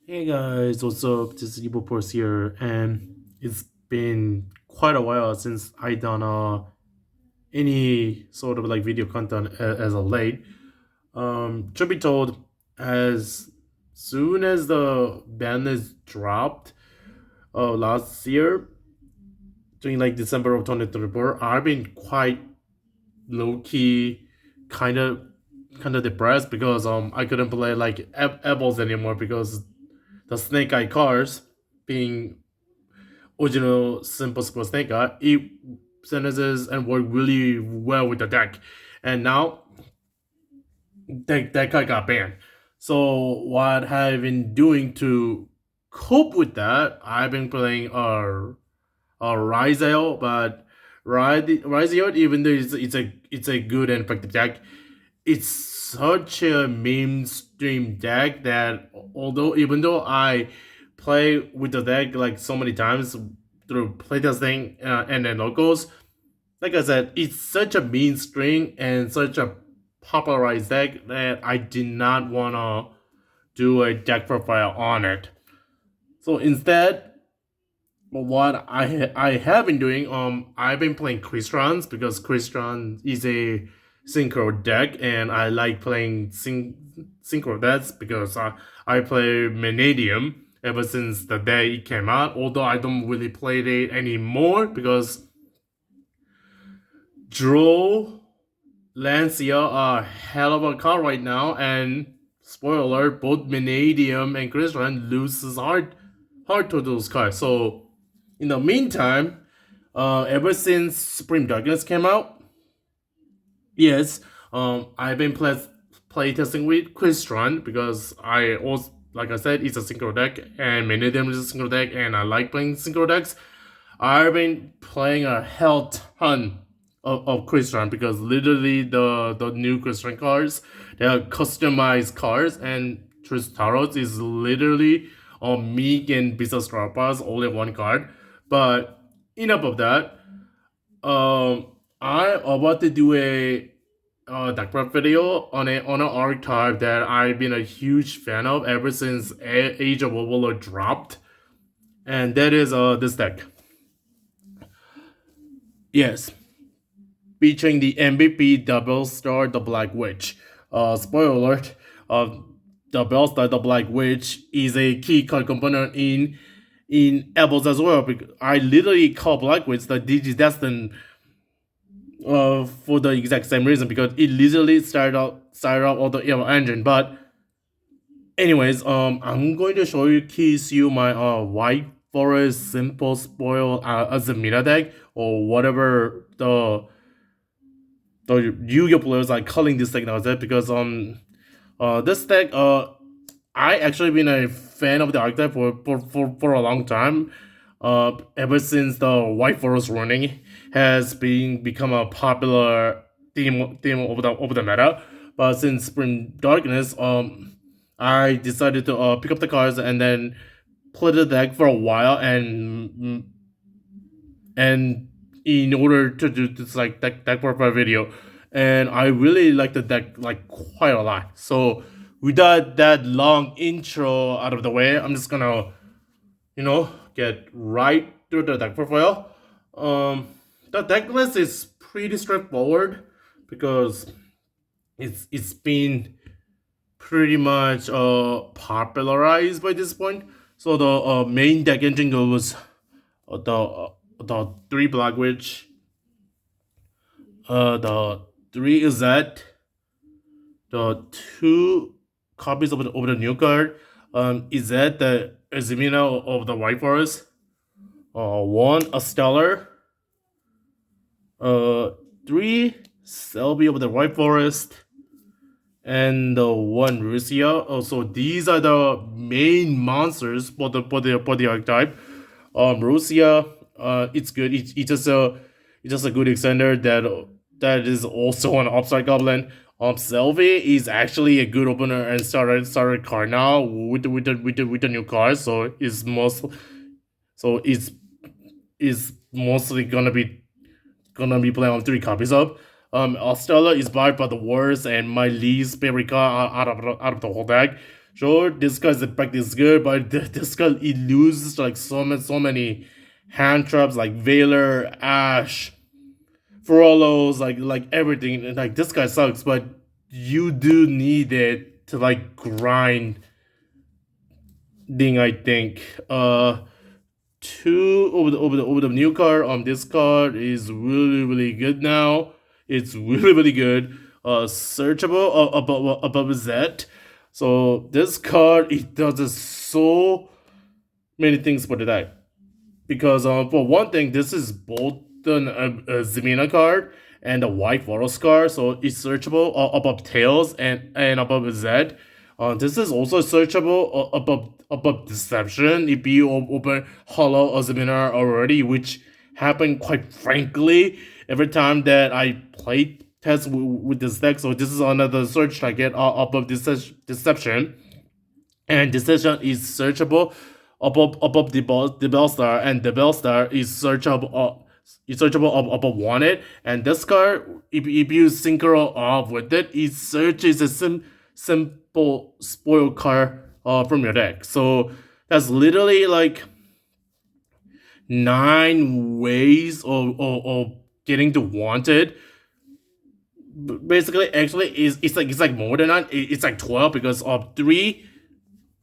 Hey guys, what's up? This is Evil Force here, and it's been quite a while since I done any sort of like video content as of late. Truth be told, as soon as the ban is dropped last year, during like December of 2024, I've been quite low key, kind of depressed because I couldn't play like apples anymore because the Snake Eye cars being original simple Super Snake Eye, it sentences and work really well with the deck. And now that card got banned. So what I've been doing to cope with that, I've been playing Rciela, but Rciela, even though it's a good and effective deck, it's such a mainstream deck that although even though I play with the deck like so many times through playtesting and then locals, like I said, it's such a mainstream and such a popularized deck that I did not wanna do a deck profile on it. So instead, what I have been doing, I've been playing Crystron because Crystron is a synchro deck, and I like playing synchro decks because I play Vanadium ever since the day it came out. Although I don't really play it anymore because Draw Lancia are a hell of a card right now, and spoiler alert, both Vanadium and Crystron loses hard to those cards. So in the meantime, ever since Supreme Darkness came out, yes, I've been playtesting with Crystron because I also, like I said, it's a synchro deck, and many of them is a synchro deck, and I like playing synchro decks. I've been playing a hell ton of Crystron because literally the new Crystron cards, they are customized cards, and Tristaros is literally a Meek and Bisa Strapas all in one card. But enough of that. I'm about to do a deck prep video on an archetype that I've been a huge fan of ever since Age of Overlord dropped, and that is this deck. Yes, featuring the MVP Diabellstar, the Black Witch. Spoiler alert: Diabellstar, the Black Witch, is a key card component in Apples as well. Because I literally call Black Witch the Digidestin for the exact same reason because it literally started out on the Evo engine. But anyways, I'm going to show you my White Forest Simple Spoil Azamina deck or whatever the Yu-Gi-Oh players are calling this deck now. That because this deck I actually been a fan of the archetype for a long time. Ever since the White Forest running has become a popular theme over the meta. But since Spring Darkness, I decided to pick up the cards and then play the deck for a while and in order to do this like deck profile video, and I really like the deck like quite a lot. So without that long intro out of the way, I'm just gonna get right to the deck profile. The deck list is pretty straightforward because it's been pretty much popularized by this point. So the main deck engine goes the three Black Witch, the three Elzette, the two copies of the new card. Elzette, the Azamina of the White Forest, one Astellar, uh, three Silvy of the White Forest, and one Rucia. Also, these are the main monsters for the archetype. Rucia, it's good. It's just a good extender that is also an upside goblin. Silvy is actually a good opener and starter card now with the new card. So it's mostly gonna be playing on three copies of. Astellar is by far the worst and my least favorite card out of the whole deck. Sure, this guy's effect is good, but this guy it loses like so many hand traps like Veiler, Ash, Frollos, like everything. And, like this guy sucks, but you do need it to like grind thing. I think. Two over the new card. This card is really good now. It's really good. Searchable above Z. So this card it does so many things for the deck because for one thing this is both an Azamina card and a white Voros card, so it's searchable above Tails and above Z. This is also searchable above Deception if you open Hollow Azamina already, which happened quite frankly every time that I played test with this deck. So this is another search I get above Deception, and Deception is searchable above the Diabellstar, and Diabellstar is searchable above Wanted. And this card, if you synchro off with it, it searches a simple spoil card from your deck. So that's literally like 9 ways of getting to Wanted. Basically, actually, it's like more than that. It's like 12 because of three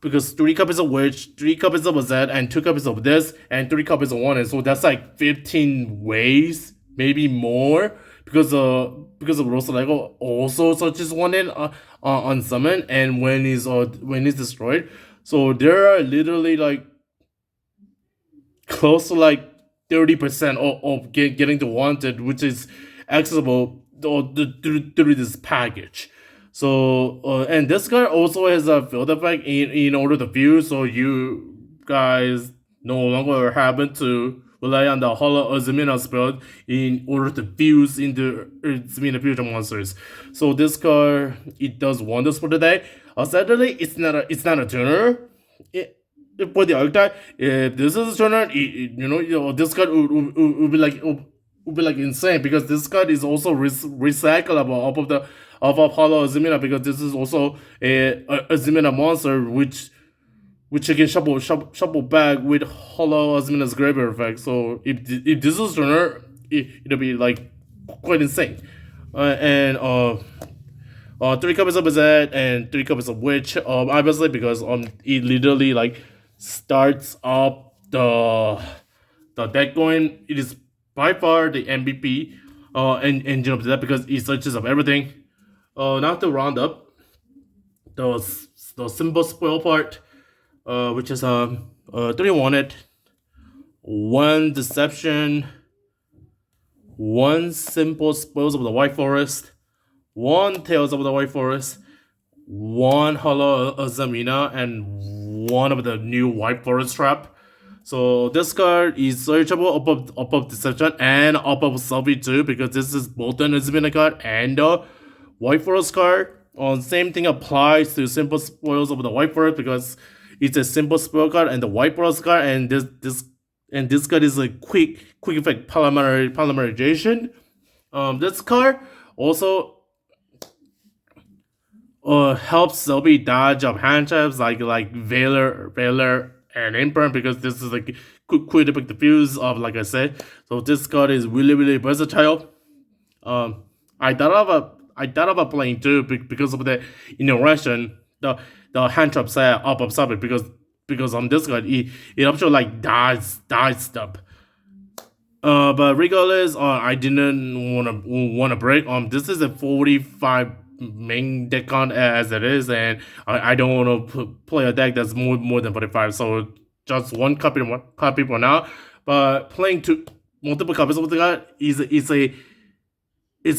copies of which, 3 copies of that, and 2 copies of this, and 3 copies of one, and so that's like 15 ways, maybe more, because of Rcielago also searches one in on summon, and when it's destroyed, so there are literally like close to like 30% of getting to wanted, which is accessible through this package. So and this card also has a field effect in order to fuse, so you guys no longer happen to rely on the Hollow Azamina spell in order to fuse into Azamina future monsters. So this card it does wonders for the deck. Sadly, it's not a tuner. For the archetype, if this is a tuner, this card would be like insane because this card is also recyclable off of Hollow Azamina, because this is also a Azamina monster which you can shuffle back with Hollow Azamina's graveyard effect. So if this is tuner, it'll be like quite insane. And 3 copies of Azette and 3 copies of Witch. Obviously because it literally like starts up the deck going. It is by far the MVP and engine of the deck because it searches up everything. Now to round up the simple spoil part, which is 3 wanted, 1 deception, 1 simple spoils of the White Forest, 1 Tales of the White Forest, 1 Hollow Azamina, and 1 of the new White Forest Trap. So this card is searchable above Deception and above Silvy too, because this is both an Azamina card and a White Forest card. Same thing applies to simple spoils of the White Forest because it's a simple spoil card and the White Forest card, and this card is a quick effect polymerization. This card also helps Silvy dodge up hand traps like Veiler, and Imperm, because this is like quick to pick the fuse of, like I said. So this card is really versatile. I thought about playing too because of the interaction, the hand trap set up of something, because on this card it helps you like dodge stuff. But regardless, I didn't wanna break. This is a 45 main deck count as it is, and I don't want to play a deck that's more than 45. So just one copy for now. But playing multiple copies of the card is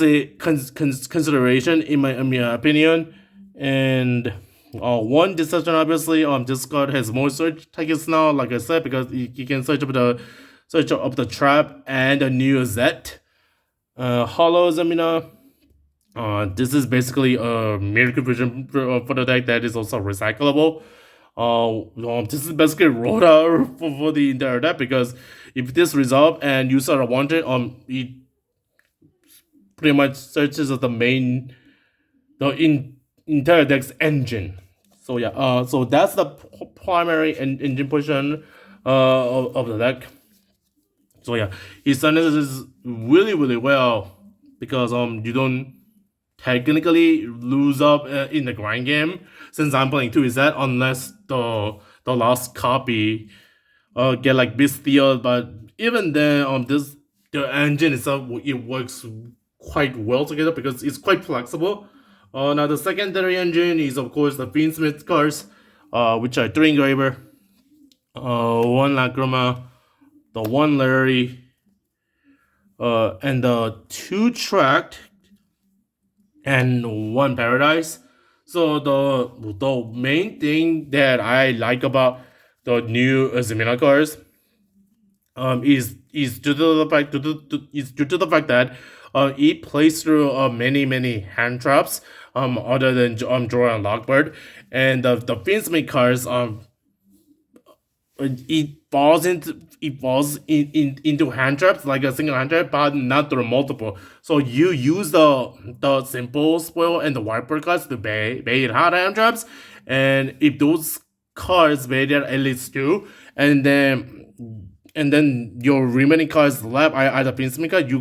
a consideration in my opinion. And one deception, obviously, this card has more search targets now, like I said, because you can search up the trap and the new Zet. Hollow Azamina. This is basically a miracle version for the deck that is also recyclable. This is basically rolled out for the entire deck, because if this resolve and you sort of want it, it pretty much searches as the entire deck's engine. So yeah, so that's the primary engine portion of the deck. So yeah, it silences really well because you don't technically lose up in the grind game since I'm playing two is that unless the last copy get like bestial, but even then this the engine itself it works quite well together because it's quite flexible. Now the secondary engine is of course the Fiendsmith cards, which are three engraver, one Lacrima, the one Lurrie, and the two Tract and one Paradise. So the main thing that I like about the new Azamina cards is due to the fact is due to the fact that it plays through many hand traps other than draw and lockbird, and the Fiendsmith cards it falls into hand traps like a single hand trap, but not through multiple. So you use the simple spoil and the wiper cards to bait hard hand traps, and if those cards bait at least two, and then your remaining cards left either Fiendsmith card, you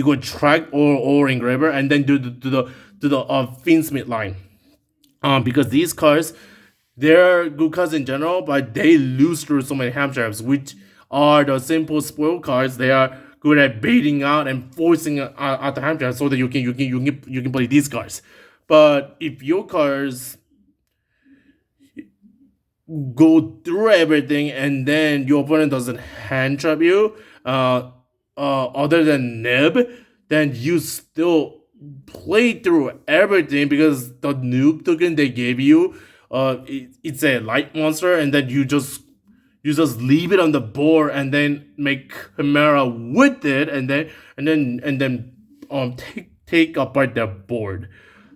go Tract or Engraver, and then do the Fiendsmith line. Because these cards they're good cards in general, but they lose through so many ham traps, which are the simple spoil cards. They are good at baiting out and forcing out the ham traps so that you can play these cards. But if your cards go through everything and then your opponent doesn't hand trap you, other than Nib, then you still play through everything because the noob token they gave you, it's a light monster, and then you just leave it on the board and then make Chimera with it, and then take apart the board.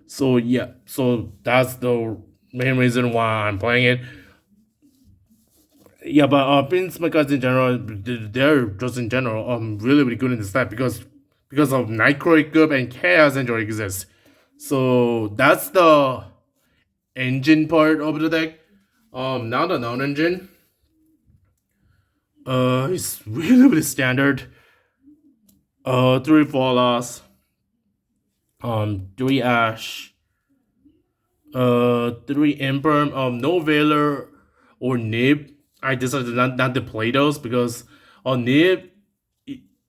So yeah, so that's the main reason why I'm playing it. Yeah, but Prince Megas in general, they're just in general really good in this set because of Necroequip and Chaos Angel exists. So that's the engine part of the deck. Now the non-engine, it's really standard. Three Fallas, three Ash, three Imperm, no Valor or Nib. I decided not to play those because Nib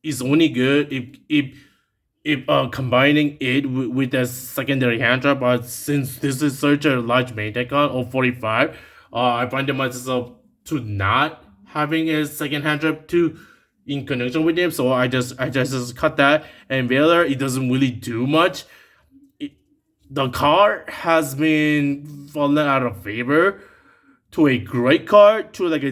is only good if combining it with a secondary hand trap. But since this is such a large main deck card of 45, I find myself to not having a second hand trap to in connection with him. So I just cut that. And Valor, it doesn't really do much. The card has been fallen out of favor to a great card to like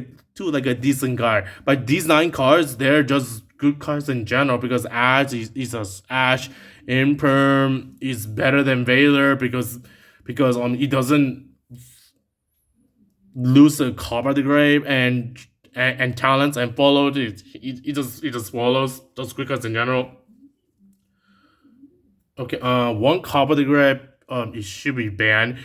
a decent card. But these nine cards, they're just good cards in general because Ash is a Ash. Imperm is better than Valor because it doesn't lose a Copper the Grave and talents and followed it just follows those quick cards in general. Okay, one Copper the Grave it should be banned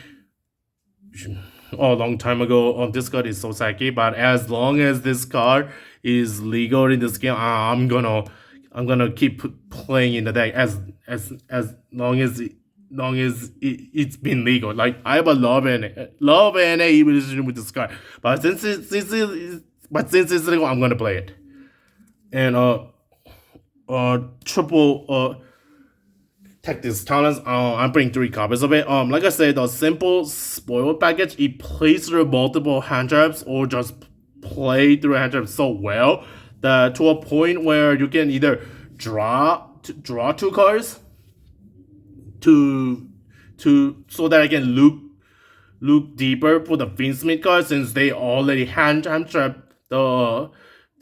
a long time ago. This card is so sacky, but as long as this card is legal in this game, I'm gonna keep playing in the deck as long as it's been legal. Like I have a love and a relationship with this card, but since it's legal, I'm gonna play it. And triple take these talents. I'm bringing three copies of it. Like I said, the simple spoil package it plays through multiple hand traps or just play through hand traps so well that to a point where you can either draw two cards to so that I can look deeper for the Fiendsmith card since they already hand trap the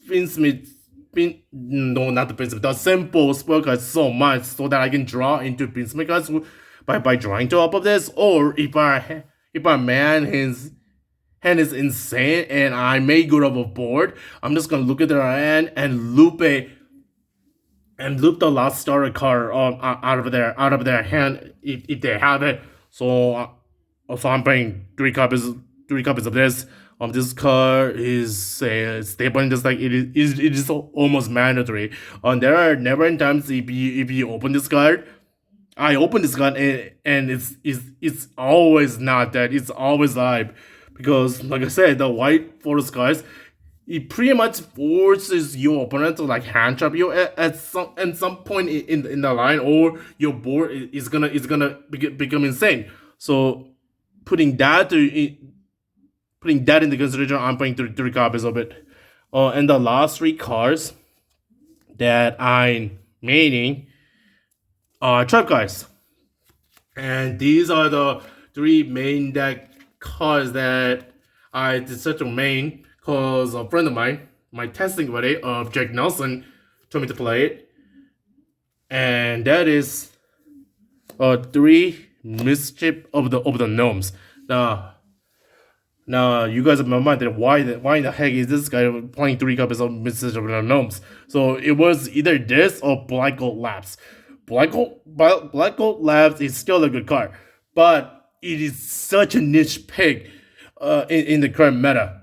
Fiendsmith. No, not the Fiendsmith. The simple spell card so much so that I can draw into Fiendsmith cards by drawing top of this. Or if I man his hand is insane and I make good of a board, I'm just gonna look at their hand and loop the last starter card out of their hand if they have it. So So I'm playing three copies of this. This card is stable, just like it is almost mandatory. There are never in times if you open this card, I open this card and it's always not dead. It's always live because, like I said, the white forest cards, it pretty much forces your opponent to like hand trap you at some point in the line, or your board is gonna become insane. So putting that to putting that into consideration, I'm playing three copies of it. And the last three cards that I'm maining are trap guys, and these are the three main deck cards that I decided to main because a friend of mine, my testing buddy of Jake Nelson, told me to play it, and that is three Mischief of the Gnomes. Now you guys have my mind that why in the heck is this guy playing three copies of Mischief of the Gnomes? So it was either this or Black Gold Labs. Black Gold Labs is still a good card, but it is such a niche pick in the current meta.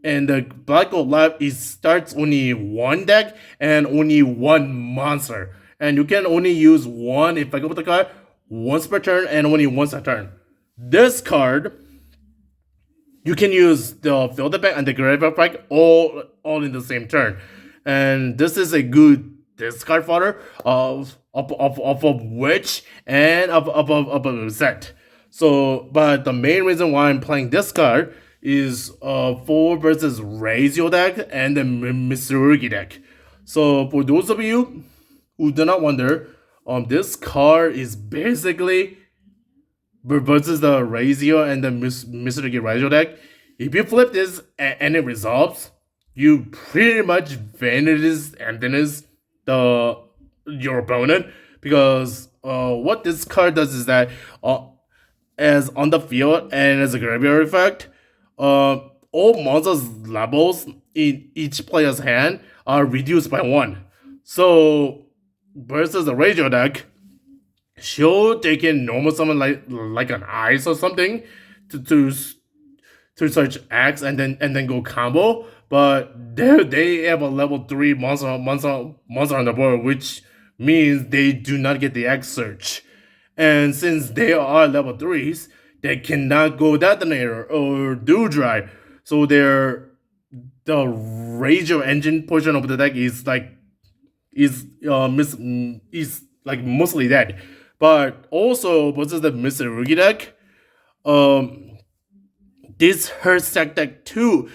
And the Black Gold Lab starts only one deck and only one monster, and you can only use one effect of the card once per turn and only once a turn. This card, you can use the field effect and the grave effect all in the same turn, and this is a good discard fodder of which and of Elzette. So, but the main reason why I'm playing this card is 4 versus Rciela deck and the Mischief deck. So for those of you who do not wonder, this card is basically versus the Rciela and the Mischief Rciela deck. If you flip this and it resolves, you pretty much vanities emptiness your opponent, because what this card does is that as on the field and as a graveyard effect, all monsters levels in each player's hand are reduced by 1. So versus the Rciela deck, sure they can normal summon like an ice or something to search X and then go combo, but they have a level 3 monster on the board, which means they do not get the X search. And since they are level 3s, they cannot go detonator or do drive. So the Rciela engine portion of the deck is like mostly dead. But also versus the Mischief deck, this hurts deck too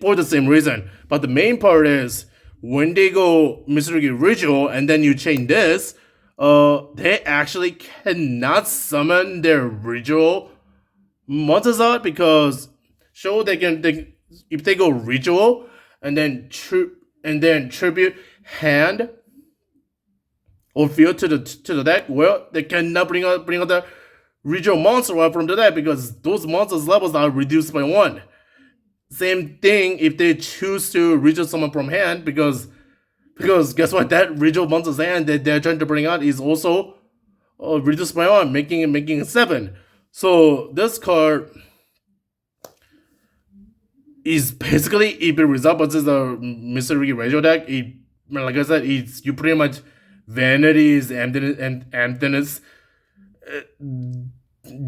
for the same reason. But the main part is when they go Mischief Ritual and then you chain this, they actually cannot summon their ritual monsters out, because if they go ritual and then tribute hand or field to the deck, well, they cannot bring out the ritual monster out from the deck because those monsters levels are reduced by 1. Same thing if they choose to ritual summon from hand, because guess what, that ritual monster's hand that they're trying to bring out is also reduced by 1, making it 7. So this card is basically, if it results versus the Mystery Ratio deck, it, like I said, it's you pretty much vanities emptiness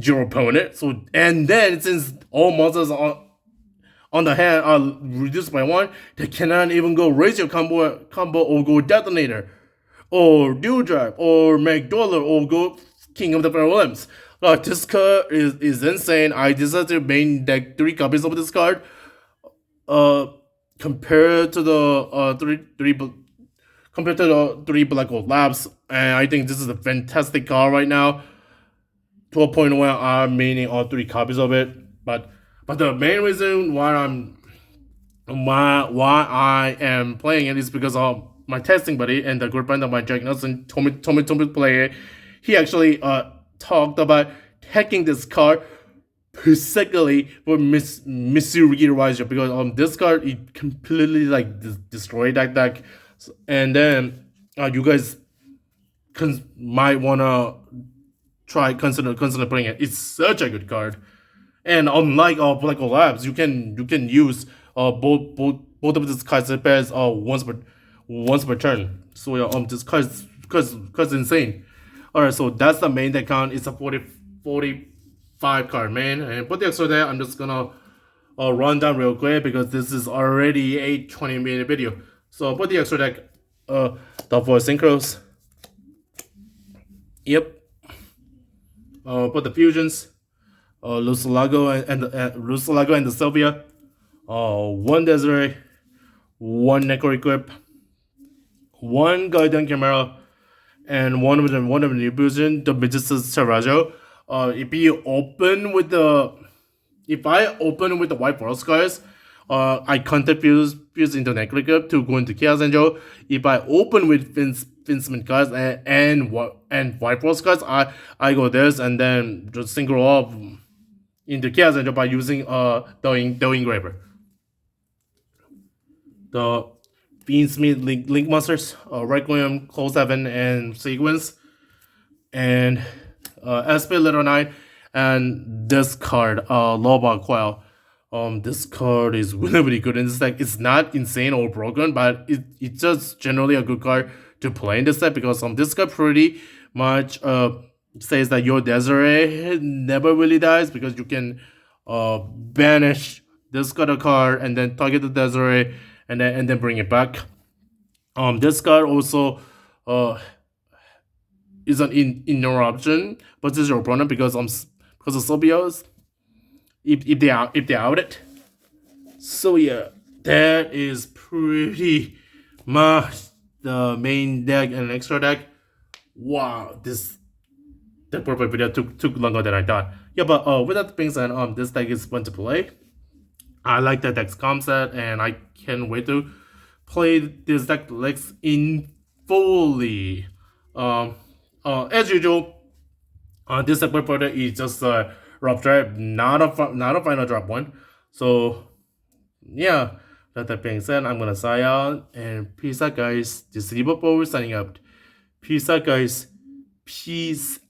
your opponent. So, and then since all monsters on the hand are reduced by 1, they cannot even go ratio combo or go detonator or do drive or make dollar or go king of the realms. This card is insane. I decided to main deck 3 copies of this card. Compared to the three Black Gold Labs, and I think this is a fantastic card right now. To a point where I'm maining all 3 copies of it. But the main reason why I am playing it is because of my testing buddy and the good friend of mine, Jack Nelson, told me to play it. He actually talked about hacking this card specifically for Mischief Rciela, because this card it completely like destroyed that deck, and then you guys might wanna try consider playing it. It's such a good card. And unlike Black Hole Labs, you can use both of these cards pairs once per turn. So yeah, this card's insane. Alright, so that's the main deck count. It's a 45 card main. And for the extra deck, I'm just gonna run down real quick because this is already a 20-minute video. So for the extra deck, the four synchros. Yep. For the fusions, Rcielago and the Silvia. One Desirae, one Necroequip, one Guardian Chimera, and one of the new fusion, the Magician's Chorozo. If I open with the white force cards, I can't fuse into Necroequip to go into Chaos Angel. If I open with Fiendsmith cards and white force cards, I go this and then just synchro off into Chaos Angel by using the Engraver. The Fiendsmith Link Monsters, Requiem, Close 7, and Sequence, and SP Little 9, and this card, A Bao A Qu. This card is really good in this deck. It's not insane or broken, but it's just generally a good card to play in this deck because this card pretty much says that your Desirae never really dies because you can banish this card and then target the Desirae and then bring it back. This card also is an interruption, but this is your opponent because of Silvia's if they out it. So yeah, that is pretty much the main deck and extra deck. Wow, the perfect video took longer than I thought. Yeah, but with that being said, this deck is fun to play. I like the deck's concept, and I can't wait to play this deck in fully. As usual, this deck portfolio is just a rough draft, not a final drop one. So yeah, that being said, I'm gonna sign out and peace out, guys. This is Evil signing out. Peace out, guys. Peace